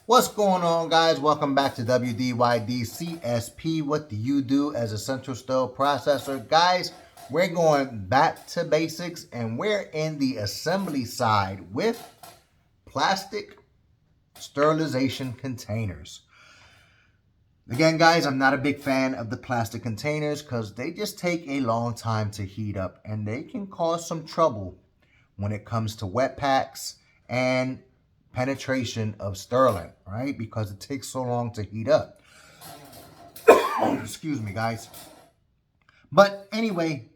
What's going on, guys? Welcome back to W.D.Y.D. CSP. What do you do as a central stir processor? Guys, we're going back to basics and we're in the assembly side with plastic sterilization containers. Again, guys, I'm not a big fan of the plastic containers because they just take a long time to heat up and they can cause some trouble when it comes to wet packs and penetration of stirling, right? Because it takes so long to heat up. Excuse me, guys. But anyway,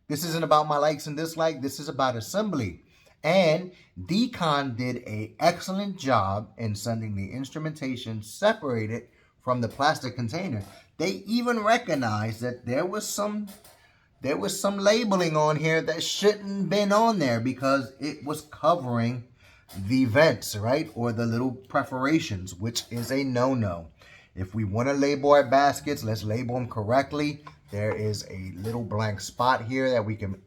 this isn't about my likes and dislikes. This is about assembly. And D.Con did an excellent job in sending the instrumentation separated from the plastic container. They even recognized that there was some labeling on here that shouldn't been on there because it was covering the vents, right? Or the little perforations, which is a no-no. If we want to label our baskets, let's label them correctly. There is a little blank spot here that we can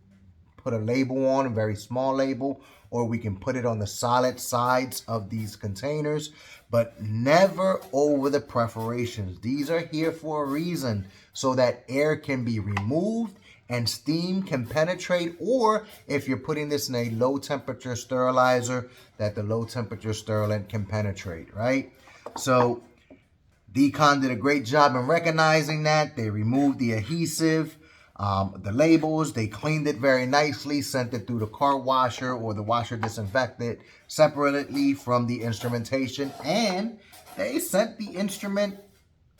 put a label on, a very small label, or we can put it on the solid sides of these containers, but never over the perforations. These are here for a reason, so that air can be removed and steam can penetrate, or if you're putting this in a low temperature sterilizer, that the low temperature sterilant can penetrate, right? So D.Con did a great job in recognizing that. They removed the adhesive, the labels, they cleaned it very nicely, sent it through the car washer or the washer disinfectant separately from the instrumentation, and they sent the instrument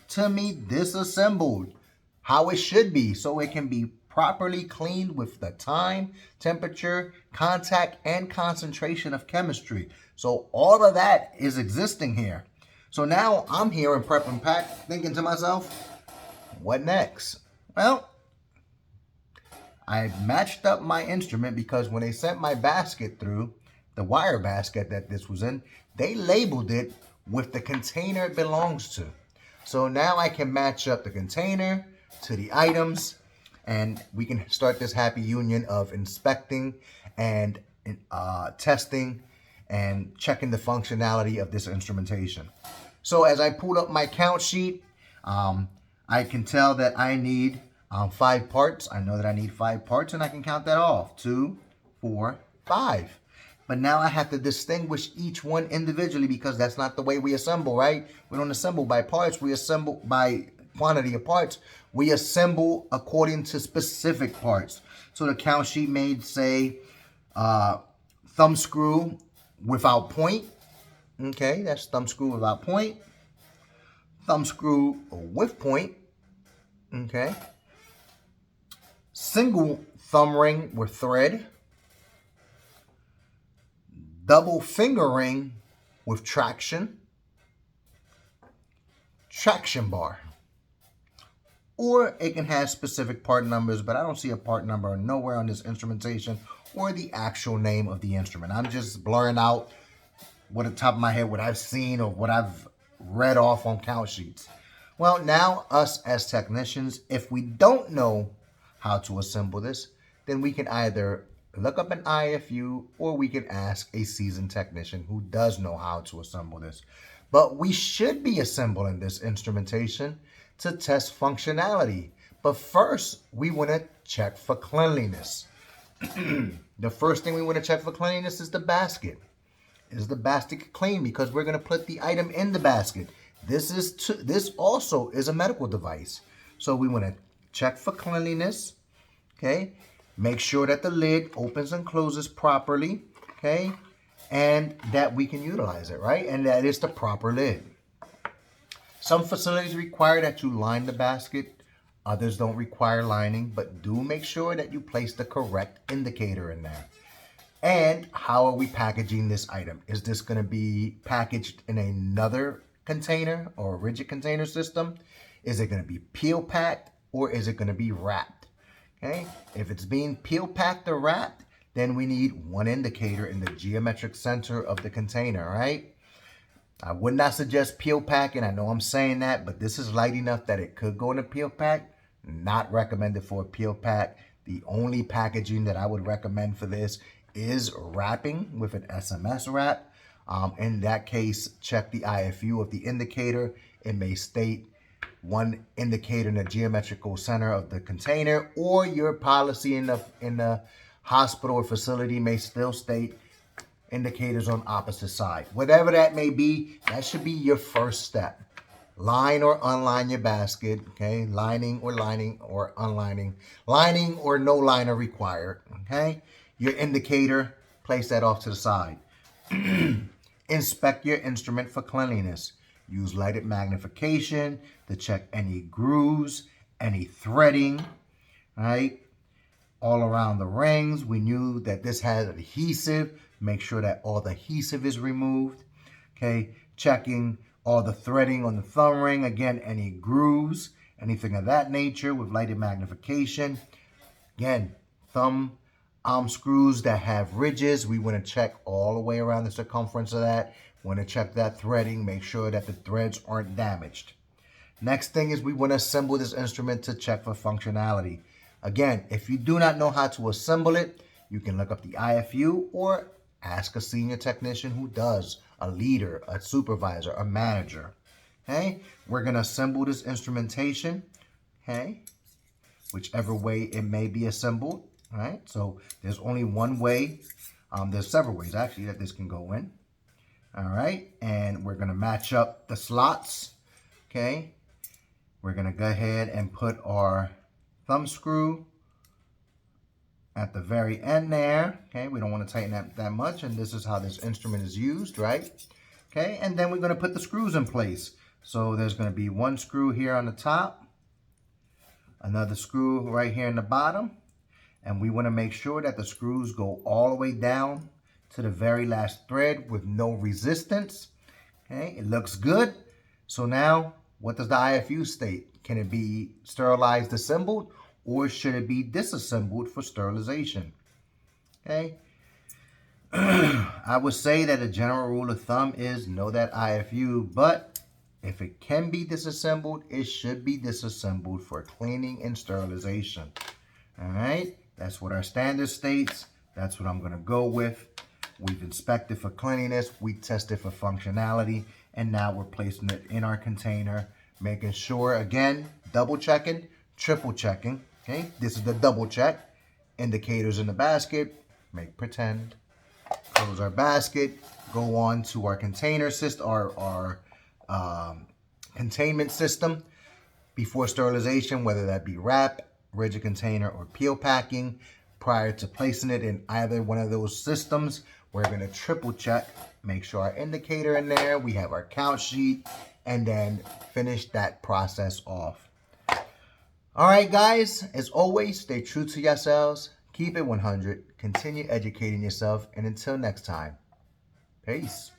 to me disassembled, how it should be, so it can be properly cleaned with the time, temperature, contact, and concentration of chemistry. So all of that is existing here. So now I'm here in prep and pack thinking to myself, what next? Well, I matched up my instrument because when they sent my basket through, the wire basket that this was in, they labeled it with the container it belongs to. So now I can match up the container to the items, and we can start this happy union of inspecting and testing and checking the functionality of this instrumentation. So as I pulled up my count sheet, I can tell that I need 5 parts. I know that I need 5 parts, and I can count that off. 2, 4, 5. But now I have to distinguish each one individually because that's not the way we assemble, right? We don't assemble by parts. We assemble by quantity of parts. We assemble according to specific parts. So the count sheet may say thumb screw without point. Okay, that's thumb screw without point. Thumb screw with point. Okay. Single thumb ring with thread. Double finger ring with traction. Traction bar. Or it can have specific part numbers, but I don't see a part number nowhere on this instrumentation or the actual name of the instrument. I'm just blurring out what at the top of my head, what I've seen or what I've read off on count sheets. Well, now us as technicians, if we don't know how to assemble this, then we can either look up an IFU or we can ask a seasoned technician who does know how to assemble this. But we should be assembling this instrumentation to test functionality. But first, we want to check for cleanliness. The first thing we want to check for cleanliness is the basket. Is the basket clean? Because we're going to put the item in the basket. This also is a medical device. So we want to check for cleanliness. Okay. Make sure that the lid opens and closes properly. Okay. And that we can utilize it, right? And that is the proper lid. Some facilities require that you line the basket. Others don't require lining, but do make sure that you place the correct indicator in there. And how are we packaging this item? Is this going to be packaged in another container or a rigid container system? Is it going to be peel packed or is it going to be wrapped? Okay. If it's being peel packed or wrapped, then we need one indicator in the geometric center of the container, right? I would not suggest peel packing. I know I'm saying that, but this is light enough that it could go in a peel pack. Not recommended for a peel pack. The only packaging that I would recommend for this is wrapping with an SMS wrap. In that case, check the IFU of the indicator. It may state one indicator in the geometrical center of the container, or your policy in the hospital or facility may still state indicators on opposite side. Whatever that may be, that should be your first step. Line or unline your basket, okay? Lining or unlining. Lining or no liner required, okay? Your indicator, place that off to the side. Inspect your instrument for cleanliness. Use lighted magnification to check any grooves, any threading, right? All around the rings. We knew that this had adhesive. Make sure that all the adhesive is removed. Okay, checking all the threading on the thumb ring. Again, any grooves, anything of that nature with lighted magnification. Again, thumb screws that have ridges, we want to check all the way around the circumference of that. Want to check that threading, make sure that the threads aren't damaged. Next thing is we want to assemble this instrument to check for functionality. Again, if you do not know how to assemble it, you can look up the IFU or ask a senior technician who does, a leader, a supervisor, a manager. Okay, we're going to assemble this instrumentation, okay, whichever way it may be assembled. All right, so there's only one way. There's several ways actually that this can go in. All right, and we're going to match up the slots. Okay, we're going to go ahead and put our thumb screw at the very end there. Okay, we don't want to tighten that much, and this is how this instrument is used, right? Okay, and then we're going to put the screws in place. So there's going to be one screw here on the top, another screw right here in the bottom, and we want to make sure that the screws go all the way down to the very last thread with no resistance. Okay, it looks good. So now, what does the IFU state? Can it be sterilized, assembled, or should it be disassembled for sterilization? Okay. I would say that a general rule of thumb is know that IFU, but if it can be disassembled, it should be disassembled for cleaning and sterilization. All right, that's what our standard states. That's what I'm going to go with. We've inspected for cleanliness, we tested for functionality, and now we're placing it in our container, making sure, again, double checking, triple checking. Okay, this is the double check. Indicators in the basket, make pretend. Close our basket, go on to our container system, our containment system before sterilization, whether that be wrap, rigid container, or peel packing. Prior to placing it in either one of those systems, we're going to triple check, make sure our indicator in there, we have our count sheet, and then finish that process off. All right, guys, as always, stay true to yourselves, keep it 100, continue educating yourself, and until next time, peace.